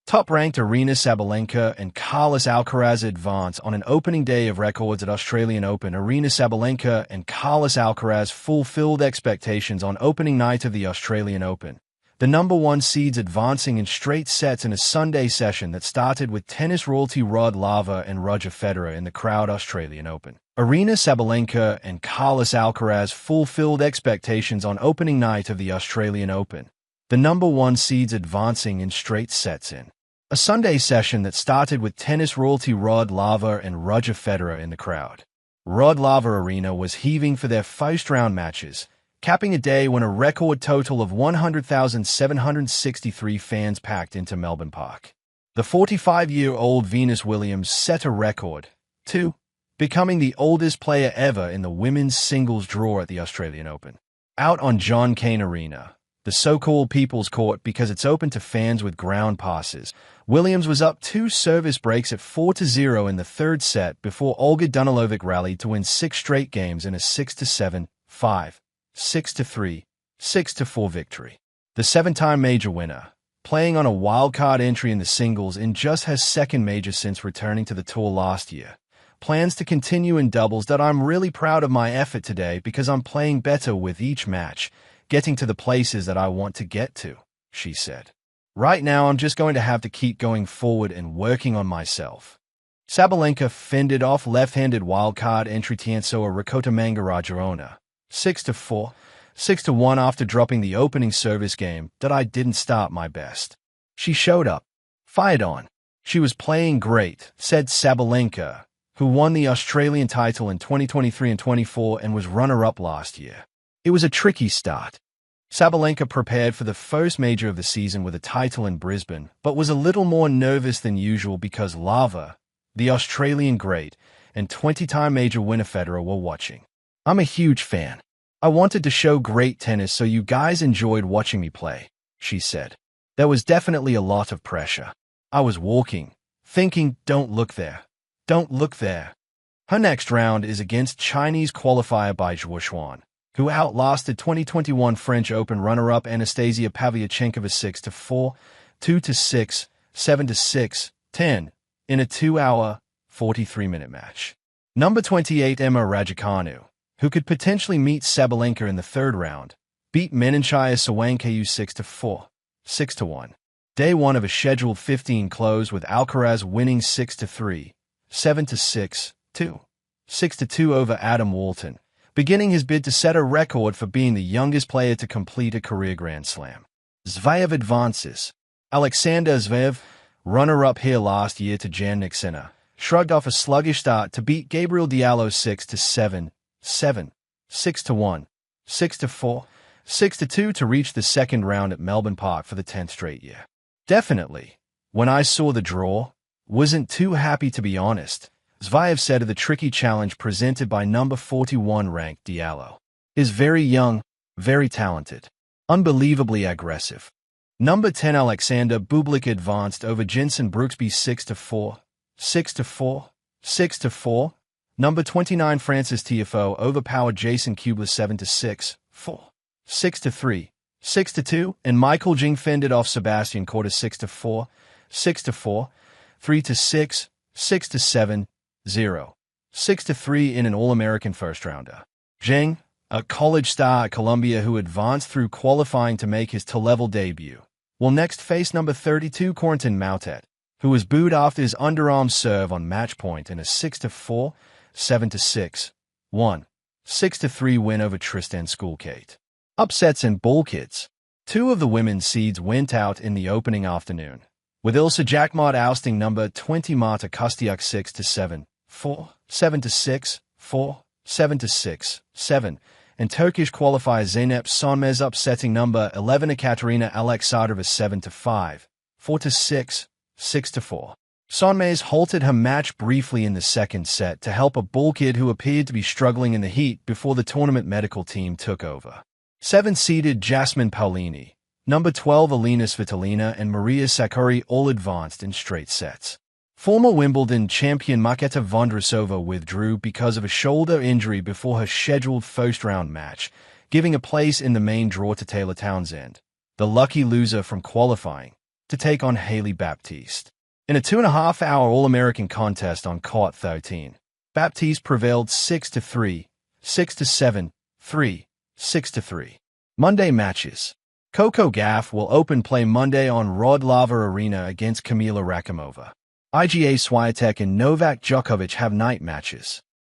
Top-ranked Aryna Sabalenka and Carlos Alcaraz advance on an opening day of records at Australian Open. Aryna Sabalenka and Carlos Alcaraz fulfilled expectations on opening night of the Australian Open. The number one seeds advancing in straight sets in a Sunday session that started with tennis royalty Rod Laver and Roger Federer in the crowd Australian Open. Aryna Sabalenka and Carlos Alcaraz fulfilled expectations on opening night of the Australian Open. The number one seeds advancing in straight sets in a Sunday session that started with tennis royalty Rod Laver and Roger Federer in the crowd. Rod Laver Arena was heaving for their first-round matches, capping a day when a record total of 100,763 fans packed into Melbourne Park. The 45-year-old Venus Williams set a record, too, becoming the oldest player ever in the women's singles draw at the Australian Open. Out on John Cain Arena, the so-called People's Court because it's open to fans with ground passes, Williams was up 2 service breaks at 4-0 in the third set before Olga Danilovic rallied to win 6 straight games in a 6-7, 5, 6-3, 6-4 victory. The 7-time major winner, playing on a wildcard entry in the singles in just her second major since returning to the tour last year, plans to continue in doubles. That I'm really proud of my effort today because I'm playing better with each match, getting to the places that I want to get to, she said. Right now, I'm just going to have to keep going forward and working on myself. Sabalenka fended off left-handed wildcard entry Tiansoa Rakota Mangarajarona, 6-4, 6-1 after dropping the opening service game that I didn't start my best. She showed up, fired on. She was playing great, said Sabalenka, who won the Australian title in 2023 and 24 and was runner-up last year. It was a tricky start. Sabalenka prepared for the first major of the season with a title in Brisbane, but was a little more nervous than usual because Laver, the Australian great, and 20-time major winner Federer were watching. I'm a huge fan. I wanted to show great tennis so you guys enjoyed watching me play, she said. There was definitely a lot of pressure. I was walking, thinking, don't look there. Don't look there. Her next round is against Chinese qualifier Bai Zhuoxuan, who outlasted 2021 French Open runner-up Anastasia Pavlyuchenkova 6-4, 2-6, 7-6, 10 in a 2-hour, 43-minute match. Number 28 Emma Raducanu, who could potentially meet Sabalenka in the third round, beat Menenchaya Sawankayu 6-4, 6-1. Day 1 of a scheduled 15 close with Alcaraz winning 6-3, 7-6, 2, 6-2 over Adam Walton, beginning his bid to set a record for being the youngest player to complete a career Grand Slam. Zverev advances. Alexander Zverev, runner-up here last year to Jannik Sinner, shrugged off a sluggish start to beat Gabriel Diallo 6-7, 7, 6-1, 6-4, 6-2 to reach the second round at Melbourne Park for the 10th straight year. Definitely, when I saw the draw, wasn't too happy to be honest, Zverev said of the tricky challenge presented by number 41 ranked Diallo. Is very young, very talented, unbelievably aggressive. Number 10 Alexander Bublik advanced over Jensen Brooksby 6-4, 6-4, 6-4. Number 29 Francis Tiafoe overpowered Jason Kubler 7-6, 4, 6-3, 6-2, and Michael Jing fended off Sebastian Korda 6-4, 6-4, 3-6, 6-7, 0, 6-3 in an All-American first-rounder. Zheng, a college star at Columbia who advanced through qualifying to make his T-level debut, will next face number 32 Corentin Moutet, who was booed after his underarm serve on match point in a 6-4, 7-6, 1, 6-3 win over Tristan Schoolkate. Upsets and ball kids. 2 of the women's seeds went out in the opening afternoon, with Ilse Jakmot ousting number 20 Marta Kostyuk 6-7, 4, 7-6, 4, 7-6, 7, and Turkish qualifier Zeynep Sonmez upsetting number 11 Ekaterina Alexandrova 7-5, 4-6, 6-4. Sonmez halted her match briefly in the second set to help a ball kid who appeared to be struggling in the heat before the tournament medical team took over. 7-seeded Jasmine Paolini, number 12 Alina Svitolina and Maria Sakkari all advanced in straight sets. Former Wimbledon champion Marketa Vondrousova withdrew because of a shoulder injury before her scheduled first-round match, giving a place in the main draw to Taylor Townsend, the lucky loser from qualifying, to take on Haley Baptiste. In a 2.5-hour All-American contest on court 13, Baptiste prevailed 6-3, 6-7, 3, 6-3. Monday matches. Coco Gauff will open play Monday on Rod-Laver Aryna against Kamila Rakimova. Iga Swiatek and Novak Djokovic have night matches.